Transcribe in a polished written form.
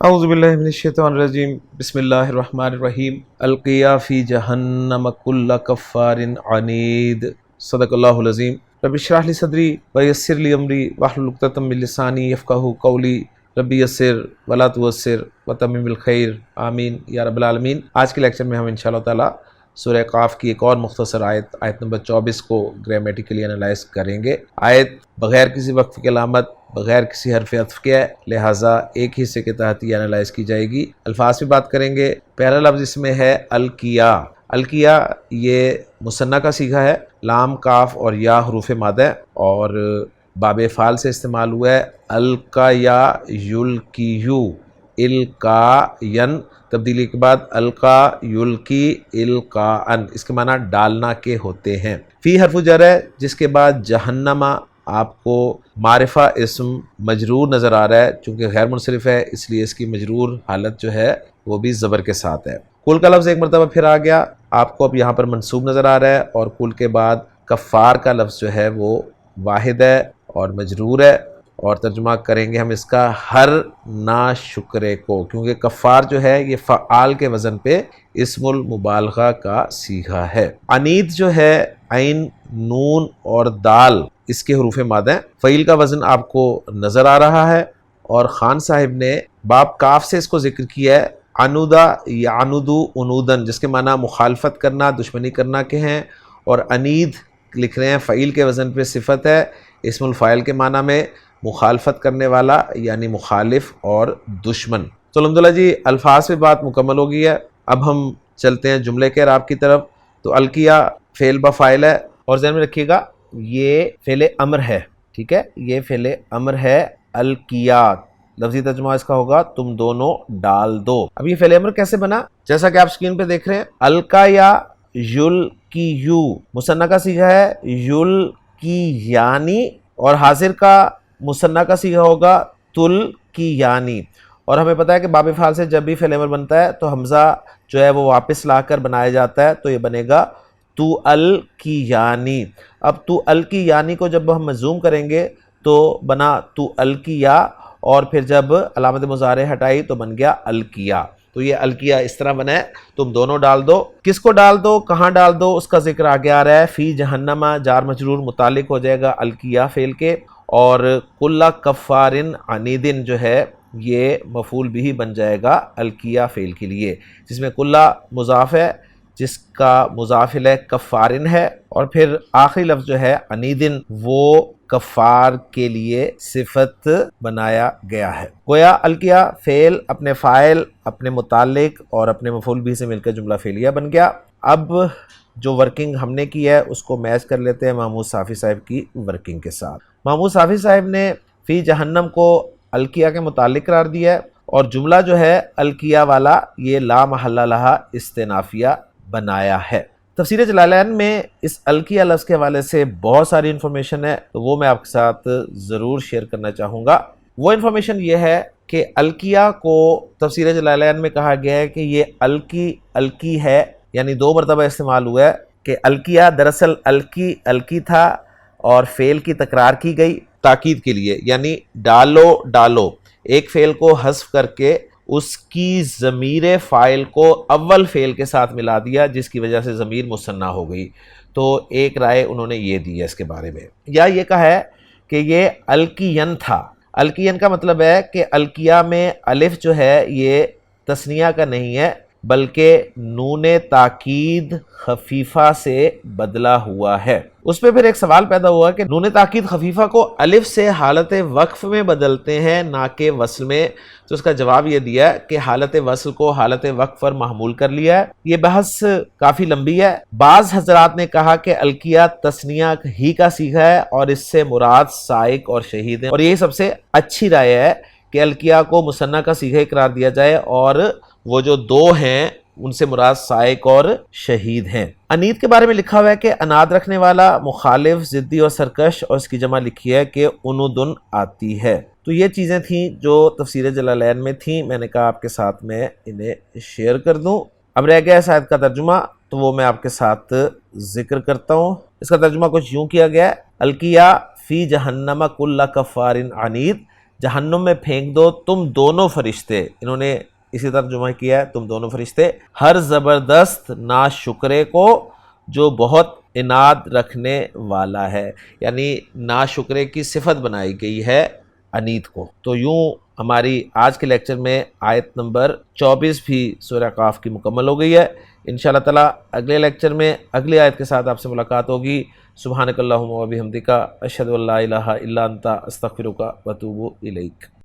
اعوذ باللہ من الشیطان الرجیم بسم اللہ الرحمن الرحیم القیا فی جہنم کل کفار عنید صدق اللہ العظیم رب اشرح لی صدری ویسر لی امری واحلل عقدۃ من لسانی یفقہوا قولی رب یسر ولا تعسر وتمم بالخیر آمین یا رب العالمین۔ آج کے لیکچر میں ہم انشاءاللہ تعالی سورہ قاف کی ایک اور مختصر آیت نمبر 24 کو گرامیٹیکلی انالائز کریں گے۔ آیت بغیر کسی وقف کی علامت، بغیر کسی حرف عطف کے ہے، لہٰذا ایک حصے کے تحت یہ انالائز کی جائے گی۔ الفاظ پہ بات کریں گے۔ پہلا لفظ اس میں ہے القیا۔ القیا یہ مثنیٰ کا صیغہ ہے، لام کاف اور یا حروف مادہ ہے اور باب فعل سے استعمال ہوا ہے۔ القیا یلقیو، القاین، تبدیلی کے بعد القا یلقی القاءن، اس کے معنی ڈالنا کے ہوتے ہیں۔ فی حرف جر ہے جس کے بعد جہنم آپ کو معرفہ اسم مجرور نظر آ رہا ہے، چونکہ غیر منصرف ہے اس لیے اس کی مجرور حالت جو ہے وہ بھی زبر کے ساتھ ہے۔ کل کا لفظ ایک مرتبہ پھر آ گیا، آپ کو اب یہاں پر منصوب نظر آ رہا ہے، اور کل کے بعد کفار کا لفظ جو ہے وہ واحد ہے اور مجرور ہے، اور ترجمہ کریں گے ہم اس کا ہر ناشکرے کو، کیونکہ کفار جو ہے یہ فعال کے وزن پہ اسم المبالغہ کا صیغہ ہے۔ عنید جو ہے عین، نون اور دال اس کے حروف مادہ ہیں۔ فعیل کا وزن آپ کو نظر آ رہا ہے، اور خان صاحب نے باب کاف سے اس کو ذکر کیا ہے۔ عنودا یعنودو عنودن، جس کے معنی مخالفت کرنا، دشمنی کرنا کے ہیں، اور عنید لکھ رہے ہیں فعیل کے وزن پہ صفت ہے، اسم الفاعل کے معنی میں مخالفت کرنے والا یعنی مخالف اور دشمن۔ تو الحمدللہ جی الفاظ پہ بات مکمل ہو گئی ہے۔ اب ہم چلتے ہیں جملے کے اعراب کی طرف۔ تو القیا فعل بفاعل ہے، اور ذہن میں رکھیے گا یہ فعل امر ہے، ٹھیک ہے، یہ فعل امر ہے۔ القیا لفظی ترجمہ اس کا ہوگا تم دونوں ڈال دو۔ اب یہ فعل امر کیسے بنا؟ جیسا کہ آپ سکرین پہ دیکھ رہے ہیں، القیا یلقیو مثنیٰ کا صیغہ ہے، یلقیانی، اور حاضر کا مثنیٰ کا صیغہ ہوگا تلقیانی۔ اور ہمیں پتہ ہے کہ باب فعل سے جب بھی فعل امر بنتا ہے تو حمزہ جو ہے وہ واپس لا کر بنایا جاتا ہے، تو یہ بنے گا تو القیانی۔ اب تو القیانی کو جب ہم مضموم کریں گے تو بنا تو القیا، اور پھر جب علامت مضارع ہٹائی تو بن گیا القیا۔ تو یہ القیا اس طرح بنا ہے، تم دونوں ڈال دو۔ کس کو ڈال دو، کہاں ڈال دو، اس کا ذکر آگے آ رہا ہے۔ فی جہنم جار مجرور متعلق ہو جائے گا القیا فعل کے، اور کل کفار عنیدن جو ہے یہ مفعول بھی بن جائے گا القیا فعل کے لیے، جس میں کل مضاف ہے، جس کا مضاف الیہ کفارن ہے، اور پھر آخری لفظ جو ہے عنیدن وہ کفار کے لیے صفت بنایا گیا ہے۔ گویا القیا فعل اپنے فاعل، اپنے متعلق اور اپنے مفعول بھی سے مل کر جملہ فعلیہ بن گیا۔ اب جو ورکنگ ہم نے کی ہے اس کو میچ کر لیتے ہیں محمود صافی صاحب کی ورکنگ کے ساتھ۔ محمود صافی صاحب نے فی جہنم کو القیا کے متعلق قرار دیا ہے، اور جملہ جو ہے القیا والا یہ لا محل لہا استئنافیہ بنایا ہے۔ تفسیر جلالین میں اس القیا لفظ کے حوالے سے بہت ساری انفارمیشن ہے، تو وہ میں آپ کے ساتھ ضرور شیئر کرنا چاہوں گا۔ وہ انفارمیشن یہ ہے کہ القیا کو تفسیر جلالین میں کہا گیا ہے کہ یہ القی ہے، یعنی 2 مرتبہ استعمال ہوا ہے کہ القیا دراصل القی تھا، اور فعل کی تکرار کی گئی تاکید کے لیے، یعنی ڈالو، ایک فعل کو حذف کر کے اس کی ضمیر فاعل کو اول فعل کے ساتھ ملا دیا، جس کی وجہ سے ضمیر مثنیٰ ہو گئی۔ تو ایک رائے انہوں نے یہ دی ہے اس کے بارے میں، یا یہ کہا ہے کہ یہ القین تھا۔ القین کا مطلب ہے کہ القیا میں الف جو ہے یہ تثنیہ کا نہیں ہے، بلکہ نون تاکید خفیفہ سے بدلا ہوا ہے۔ اس پہ پھر ایک سوال پیدا ہوا کہ نون تاکید خفیفہ کو الف سے حالت وقف میں بدلتے ہیں نہ کہ وصل میں، تو اس کا جواب یہ دیا کہ حالت وصل کو حالت وقف پر محمول کر لیا ہے۔ یہ بحث کافی لمبی ہے۔ بعض حضرات نے کہا کہ القیا تثنیہ ہی کا صیغہ ہے، اور اس سے مراد سائق اور شہید ہیں، اور یہی سب سے اچھی رائے ہے کہ القیا کو مثنیٰ کا صیغہ قرار دیا جائے، اور وہ جو 2 ہیں ان سے مراد سائق اور شہید ہیں۔ عنید کے بارے میں لکھا ہوا ہے کہ اناد رکھنے والا، مخالف، ضدی اور سرکش، اور اس کی جمع لکھی ہے کہ عنودن آتی ہے۔ تو یہ چیزیں تھیں جو تفسیر جلالین میں تھیں، میں نے کہا آپ کے ساتھ میں انہیں شیئر کر دوں۔ اب رہ گیا اس آیت کا ترجمہ، تو وہ میں آپ کے ساتھ ذکر کرتا ہوں۔ اس کا ترجمہ کچھ یوں کیا گیا ہے: القیا فی جہنم کل کفار عنید، جہنم میں پھینک دو تم دونوں فرشتے، انہوں نے اسی ترجمہ کیا ہے تم دونوں فرشتے، ہر زبردست ناشکرے کو جو بہت عناد رکھنے والا ہے، یعنی ناشکرے کی صفت بنائی گئی ہے عنید کو۔ تو یوں ہماری آج کے لیکچر میں آیت نمبر 24 بھی سورہ قاف کی مکمل ہو گئی ہے۔ انشاءاللہ تعالیٰ اگلے لیکچر میں اگلی آیت کے ساتھ آپ سے ملاقات ہوگی۔ سبحانک اللہم و بحمدک، اشہد ان لا الہ الا انت، استغفرک و اتوب الیک۔